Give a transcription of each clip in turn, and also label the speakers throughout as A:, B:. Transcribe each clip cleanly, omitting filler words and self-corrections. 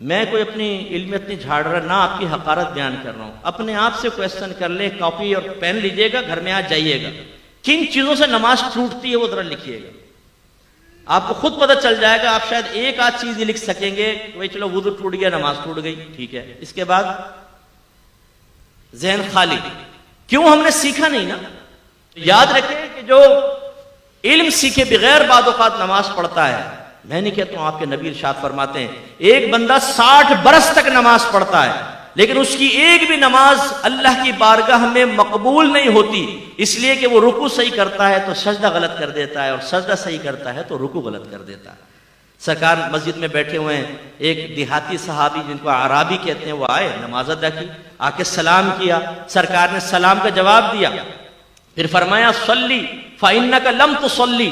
A: میں کوئی اپنی علم اتنی جھاڑ رہا نہ آپ کی حقارت بیان کر رہا ہوں. اپنے آپ سے کویسچن کر لے, کاپی اور پین لیجئے گا, گھر میں آ جائیے گا, کن چیزوں سے نماز ٹوٹتی ہے وہ ذرا لکھیے گا. آپ کو خود پتہ چل جائے گا. آپ شاید ایک آدھ چیز ہی لکھ سکیں گے, بھائی چلو وضو ٹوٹ گیا, نماز ٹوٹ گئی, ٹھیک ہے. اس کے بعد ذہن خالی. کیوں؟ ہم نے سیکھا نہیں نا. یاد رکھیں کہ جو علم سیکھے بغیر بعض اوقات نماز پڑھتا ہے, میں نہیں کہتا ہوں, آپ کے نبی ارشاد فرماتے ہیں ایک بندہ 60 برس تک نماز پڑھتا ہے لیکن اس کی ایک بھی نماز اللہ کی بارگاہ میں مقبول نہیں ہوتی, اس لیے کہ وہ رکوع صحیح کرتا ہے تو سجدہ غلط کر دیتا ہے, اور سجدہ صحیح کرتا ہے تو رکوع غلط کر دیتا ہے. سرکار مسجد میں بیٹھے ہوئے ہیں, ایک دیہاتی صحابی جن کو اعرابی کہتے ہیں وہ آئے, نماز ادا کی, آ کے سلام کیا. سرکار نے سلام کا جواب دیا, پھر فرمایا صلی فإنک لم تصلی,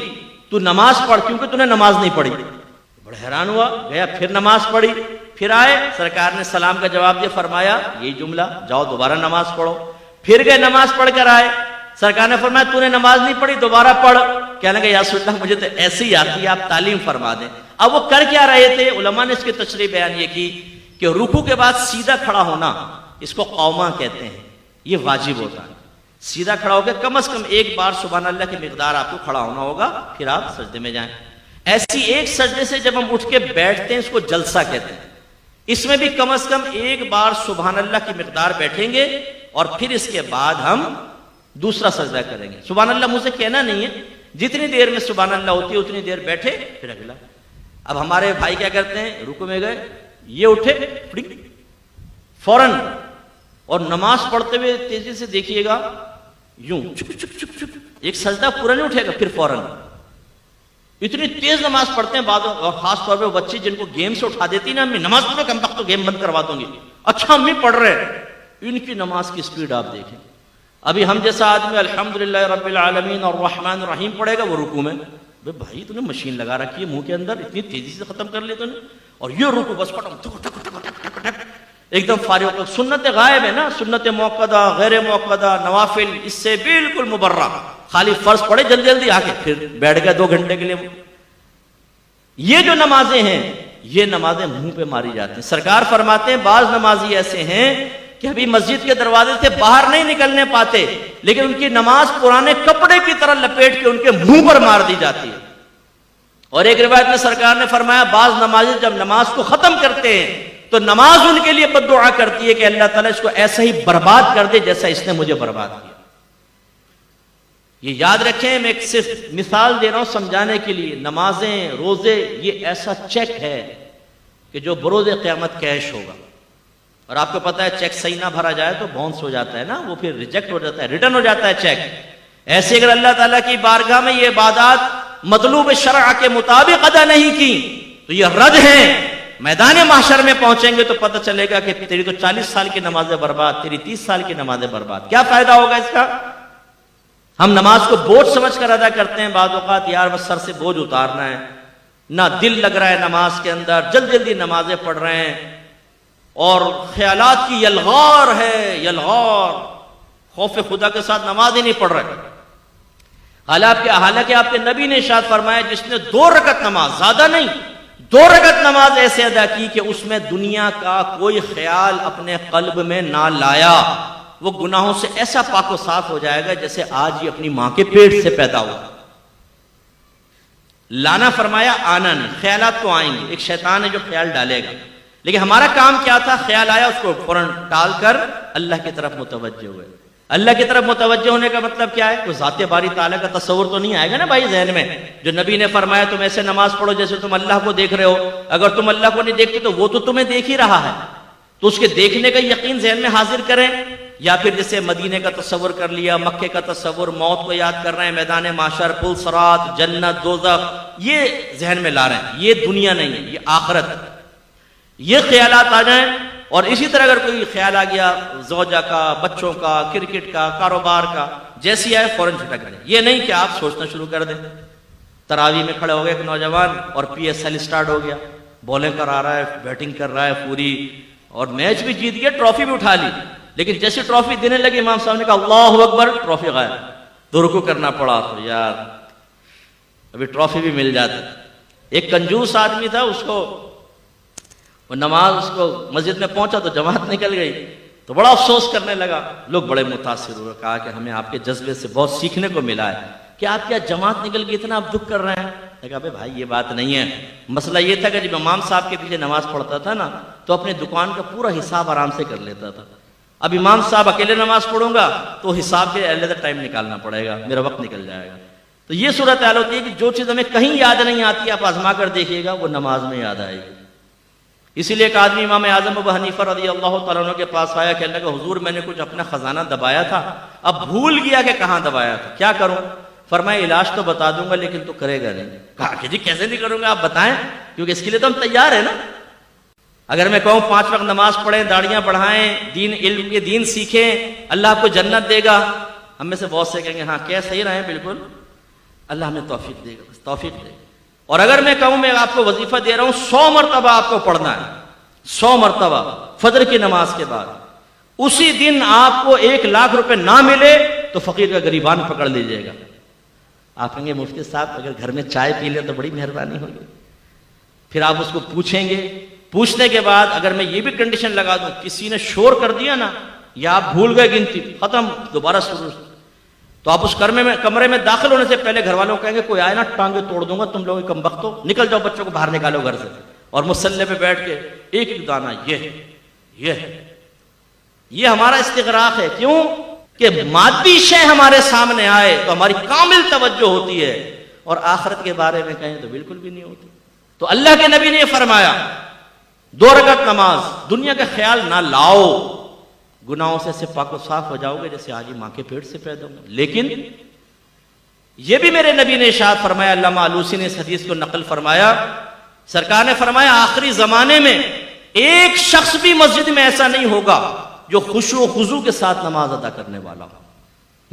A: تو نماز پڑھ کیونکہ تو نے نماز نہیں پڑھی. بڑا حیران ہوا, گیا پھر نماز پڑھی, پھر آئے, سرکار نے سلام کا جواب دیا, فرمایا یہی جملہ, جاؤ دوبارہ نماز پڑھو. پھر گئے نماز پڑھ کر آئے, سرکار نے فرمایا تو نے نماز نہیں پڑھی, دوبارہ پڑھ. کہنے لگے یا رسول اللہ مجھے تو ایسی ہی آتی ہے, آپ تعلیم فرما دیں. اب وہ کر کیا رہے تھے؟ علماء نے اس کی تشریح بیان یہ کی کہ رکوع کے بعد سیدھا کھڑا ہونا, اس کو قوما کہتے ہیں, یہ واجب ہوتا ہے. سیدھا کھڑا ہو کے کم از کم ایک بار سبحان اللہ کی مقدار آپ کو کھڑا ہونا ہوگا, پھر آپ سجدے میں جائیں. ایسی ایک سجدے سے جب ہم اٹھ کے بیٹھتے ہیں اس کو جلسہ کہتے ہیں. اس میں بھی کم از کم ایک بار سبحان اللہ کی مقدار بیٹھیں گے, اور پھر اس کے بعد ہم دوسرا سجدہ کریں گے. سبحان اللہ منہ سے کہنا نہیں ہے, جتنی دیر میں سبحان اللہ ہوتی ہے اتنی دیر بیٹھے, پھر اگلا. اب ہمارے بھائی کیا کرتے ہیں, رکوع میں گئے, یہ اٹھے فوراً, اور نماز پڑھتے ہوئے تیزی سے دیکھیے گا یوں چک چک چک چک, ایک سجدہ پورا نہیں اٹھے گا, پھر فوراً. اتنی تیز نماز پڑھتے ہیں بعض, اور خاص طور پہ بچے جن کو گیم سے اٹھا دیتی نا, امی نماز پڑھو, کم وقت تو گیم بند کروا دوں گی. اچھا امی پڑھ رہے, ان کی نماز کی سپیڈ آپ دیکھیں. ابھی ہم جیسا آدمی الحمدللہ رب العالمین اور الرحمن الرحیم پڑھے گا, وہ رکوع میں بھائی تو نے مشین لگا رکھی ہے منہ کے اندر, اتنی تیزی سے ختم کر لیا تو نے, اور یہ رکوع بس پڑھو ایک دم فارغ. سنت غائب ہے نا, سنت موقدہ, غیر موقدہ, نوافل, اس سے بالکل مبرہ. خالی فرض پڑھے جلدی جلدی آ کے پھر بیٹھ گئے 2 گھنٹے کے لیے. یہ جو نمازیں ہیں یہ نمازیں منہ پہ ماری جاتی ہیں. سرکار فرماتے ہیں بعض نمازی ایسے ہیں کہ ابھی مسجد کے دروازے سے باہر نہیں نکلنے پاتے, لیکن ان کی نماز پرانے کپڑے کی طرح لپیٹ کے ان کے منہ پر مار دی جاتی ہے. اور ایک روایت میں سرکار نے فرمایا بعض نمازی جب نماز کو ختم کرتے ہیں تو نماز ان کے لیے بد دعا کرتی ہے کہ اللہ تعالیٰ اس کو ایسا ہی برباد کر دے جیسا اس نے مجھے برباد کیا. یہ یاد رکھیں, میں ایک صرف مثال دے رہا ہوں سمجھانے کے لیے. نمازیں, روزے, یہ ایسا چیک ہے کہ جو بروز قیامت کیش ہوگا. اور آپ کو پتا ہے چیک صحیح نہ بھرا جائے تو باؤنس ہو جاتا ہے نا, وہ پھر ریجیکٹ ہو جاتا ہے, ریٹرن ہو جاتا ہے چیک. ایسے اگر اللہ تعالیٰ کی بارگاہ میں یہ عبادات مطلوب شرع کے مطابق ادا نہیں کی تو یہ رد ہیں. میدان محشر میں پہنچیں گے تو پتہ چلے گا کہ تیری تو 40 سال کی نمازیں برباد, تیری 30 سال کی نمازیں برباد. کیا فائدہ ہوگا اس کا؟ ہم نماز کو بوجھ سمجھ کر ادا کرتے ہیں بعض اوقات, یار بس سر سے بوجھ اتارنا ہے, نہ دل لگ رہا ہے نماز کے اندر, جلدی جلدی نمازیں پڑھ رہے ہیں, اور خیالات کی یلغار ہے, یلغار, خوف خدا کے ساتھ نماز ہی نہیں پڑھ رہے. حالانکہ آپ کے نبی نے ارشاد فرمایا جس نے 2 رکعت نماز, زیادہ نہیں, 2 رکعت نماز ایسے ادا کی کہ اس میں دنیا کا کوئی خیال اپنے قلب میں نہ لایا, وہ گناہوں سے ایسا پاک و صاف ہو جائے گا جیسے آج ہی اپنی ماں کے پیٹ سے پیدا ہوا. لانا فرمایا, آنا نہیں. خیالات تو آئیں گے, ایک شیطان ہے جو خیال ڈالے گا, لیکن ہمارا کام کیا تھا؟ خیال آیا اس کو فوراً ٹال کر اللہ کی طرف متوجہ ہوئے. اللہ کی طرف متوجہ ہونے کا مطلب کیا ہے؟ تو ذات باری تعالیٰ کا تصور تو نہیں آئے گا نا بھائی ذہن میں. جو نبی نے فرمایا تم ایسے نماز پڑھو جیسے تم اللہ کو دیکھ رہے ہو. اگر تم اللہ کو نہیں دیکھتے تو وہ تو تمہیں دیکھ ہی رہا ہے, تو اس کے دیکھنے کا یقین ذہن میں حاضر کریں. یا پھر جیسے مدینے کا تصور کر لیا, مکے کا تصور, موت کو یاد کر رہے ہیں, میدان محشر, پل صراط, جنت, دوزخ, یہ ذہن میں لا رہے ہیں. یہ دنیا نہیں ہے, یہ آخرت. یہ خیالات آ جائیں, اور اسی طرح اگر کوئی خیال آ گیا زوجہ کا, بچوں کا, کرکٹ کا, کاروبار کا, جیسی آئے فوراً جھٹک دیں. یہ نہیں کہ آپ سوچنا شروع کر دیں. تراویح میں کھڑے ہو گئے ایک نوجوان اور PSL سٹارٹ ہو گیا, بالنگ کر رہا ہے, بیٹنگ کر رہا ہے پوری, اور میچ بھی جیت گیا, ٹرافی بھی اٹھا لی, لیکن جیسے ٹرافی دینے لگے امام صاحب نے کہا اللہ اکبر, ٹرافی غائب. تو رکوع کرنا پڑا. تو یار ابھی ٹرافی بھی مل جاتا. ایک کنجوس آدمی تھا, اس کو وہ نماز اس کو مسجد میں پہنچا تو جماعت نکل گئی، تو بڑا افسوس کرنے لگا. لوگ بڑے متاثر ہوئے، کہا کہ ہمیں آپ کے جذبے سے بہت سیکھنے کو ملا ہے کہ آپ کیا جماعت نکل گئی اتنا آپ دکھ کر رہے ہیں. کہا بھائی یہ بات نہیں ہے، مسئلہ یہ تھا کہ جب امام صاحب کے پیچھے نماز پڑھتا تھا نا تو اپنے دکان کا پورا حساب آرام سے کر لیتا تھا. اب امام صاحب اکیلے نماز پڑھوں گا تو حساب کے علیحدہ ٹائم نکالنا پڑے گا، میرا وقت نکل جائے گا. تو یہ صورت حال ہوتی ہے کہ جو چیز ہمیں کہیں یاد نہیں آتی آپ آزما کر دیکھیے گا وہ نماز میں یاد آئے گی. اسی لیے ایک آدمی امام اعظم ابو حنیفہ رضی اللہ تعالیٰ عنہ کے پاس آیا، کہنے لگا حضور میں نے کچھ اپنا خزانہ دبایا تھا، اب بھول گیا کہ کہاں دبایا تھا، کیا کروں؟ فرمایا علاج تو بتا دوں گا لیکن تو کرے گا نہیں. کہا کہ جی کیسے نہیں کروں گا، آپ بتائیں، کیونکہ اس کے لیے تو ہم تیار ہیں نا. اگر میں کہوں 5 وقت نماز پڑھیں، داڑیاں بڑھائیں، دین علم کے دین سیکھیں، اللہ آپ کو جنت دے گا، ہم میں سے بہت سے کہیں گے ہاں کیا صحیح رہے بالکل، اللہ ہمیں توفیق دے گا، توفیق دے گا. اور اگر میں کہوں میں آپ کو وظیفہ دے رہا ہوں 100 مرتبہ آپ کو پڑھنا ہے، 100 مرتبہ فجر کی نماز کے بعد، اسی دن آپ کو 1 لاکھ روپے نہ ملے تو فقیر کا گریبان پکڑ لیجیے گا. آپ کہیں گے مفتی صاحب اگر گھر میں چائے پی لیں تو بڑی مہربانی ہوگی. پھر آپ اس کو پوچھیں گے، پوچھنے کے بعد اگر میں یہ بھی کنڈیشن لگا دوں کسی نے شور کر دیا نا یا آپ بھول گئے گنتی، ختم، دوبارہ شروع، تو آپ اس کمرے میں داخل ہونے سے پہلے گھر والوں کو کہیں گے کوئی آئے نا ٹانگیں توڑ دوں گا، تم لوگ کم بخت ہو، نکل جاؤ، بچوں کو باہر نکالو گھر سے. اور مصلی پہ بیٹھ کے ایک ایک دانہ یہ ہمارا استغراق ہے. کیوں کہ مادی شے ہمارے سامنے آئے تو ہماری کامل توجہ ہوتی ہے، اور آخرت کے بارے میں کہیں تو بالکل بھی نہیں ہوتی. تو اللہ کے نبی نے یہ فرمایا 2 رکعت نماز، دنیا کا خیال نہ لاؤ، گناہوں سے ایسے پاک و صاف ہو جاؤ گے جیسے آج ہی ماں کے پیٹ سے پیدا ہوں. لیکن یہ بھی میرے نبی نے ارشاد فرمایا، علامہ آلوسی نے اس حدیث کو نقل فرمایا، سرکار نے فرمایا آخری زمانے میں ایک شخص بھی مسجد میں ایسا نہیں ہوگا جو خشوع و خضوع کے ساتھ نماز ادا کرنے والا ہو،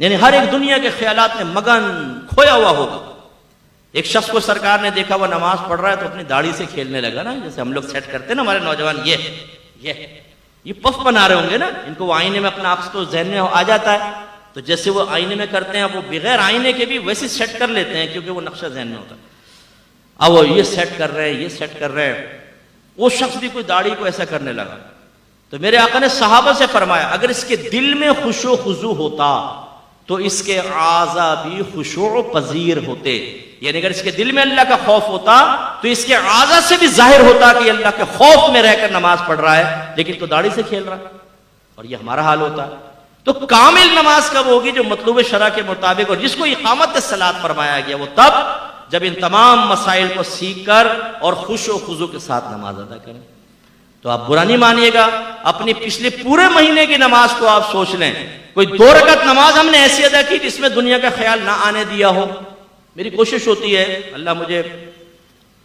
A: یعنی ہر ایک دنیا کے خیالات میں مگن کھویا ہوا ہوگا. ایک شخص کو سرکار نے دیکھا وہ نماز پڑھ رہا ہے تو اپنی داڑھی سے کھیلنے لگا نا، جیسے ہم لوگ سیٹ کرتے ہیں نا ہمارے نوجوان، یہ پف بنا رہے ہوں گے نا، ان کو وہ آئینے میں اپنا عکس تو ذہن میں آ جاتا ہے، تو جیسے وہ آئینے میں کرتے ہیں وہ بغیر آئینے کے بھی ویسے سیٹ کر لیتے ہیں کیونکہ وہ نقشہ ذہن میں ہوتا ہے. اب وہ یہ سیٹ کر رہے ہیں، یہ سیٹ کر رہے ہیں. وہ شخص بھی کوئی داڑھی کو ایسا کرنے لگا تو میرے آقا نے صحابہ سے فرمایا اگر اس کے دل میں خشوع و خضوع ہوتا تو اس کے اعضاء بھی خشوع پذیر ہوتے، یعنی اگر اس کے دل میں اللہ کا خوف ہوتا تو اس کے اعضاء سے بھی ظاہر ہوتا کہ اللہ کے خوف میں رہ کر نماز پڑھ رہا ہے، لیکن تو داڑھی سے کھیل رہا ہے. اور یہ ہمارا حال ہوتا ہے. تو کامل نماز کب ہوگی؟ جو مطلوب شرع کے مطابق، اور جس کو اقامت الصلاۃ فرمایا گیا وہ تب جب ان تمام مسائل کو سیکھ کر اور خشوع و خضوع کے ساتھ نماز ادا کریں. تو آپ برا نہیں مانیے گا، اپنی پچھلے پورے مہینے کی نماز کو آپ سوچ لیں، کوئی 2 رکعت نماز ہم نے ایسی ادا کی جس میں دنیا کا خیال نہ آنے دیا ہو. میری کوشش ہوتی ہے، اللہ مجھے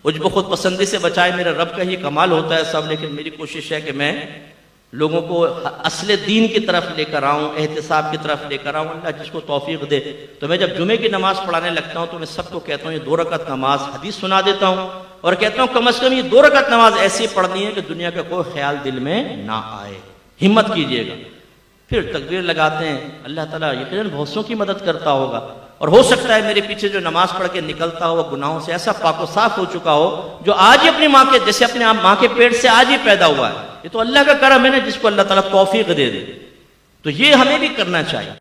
A: عجب خود پسندی سے بچائے، میرے رب کا ہی کمال ہوتا ہے سب، لیکن میری کوشش ہے کہ میں لوگوں کو اصل دین کی طرف لے کر آؤں، احتساب کی طرف لے کر آؤں. اللہ جس کو توفیق دے. تو میں جب جمعے کی نماز پڑھانے لگتا ہوں تو میں سب کو کہتا ہوں یہ 2 رکعت نماز حدیث سنا دیتا ہوں اور کہتا ہوں کم از کم یہ 2 رکعت نماز ایسی پڑھنی ہے کہ دنیا کا کوئی خیال دل میں نہ آئے. ہمت کیجئے گا. پھر تکبیر لگاتے ہیں، اللہ تعالیٰ یقیناً بہت سوں کی مدد کرتا ہوگا، اور ہو سکتا ہے میرے پیچھے جو نماز پڑھ کے نکلتا ہو گناہوں سے ایسا پاک و صاف ہو چکا ہو جو آج ہی اپنی ماں کے جیسے اپنے ماں کے پیٹ سے آج ہی پیدا ہوا ہے. یہ تو اللہ کا کرم ہے نا، جس کو اللہ تعالیٰ توفیق دے دے. تو یہ ہمیں بھی کرنا چاہیے.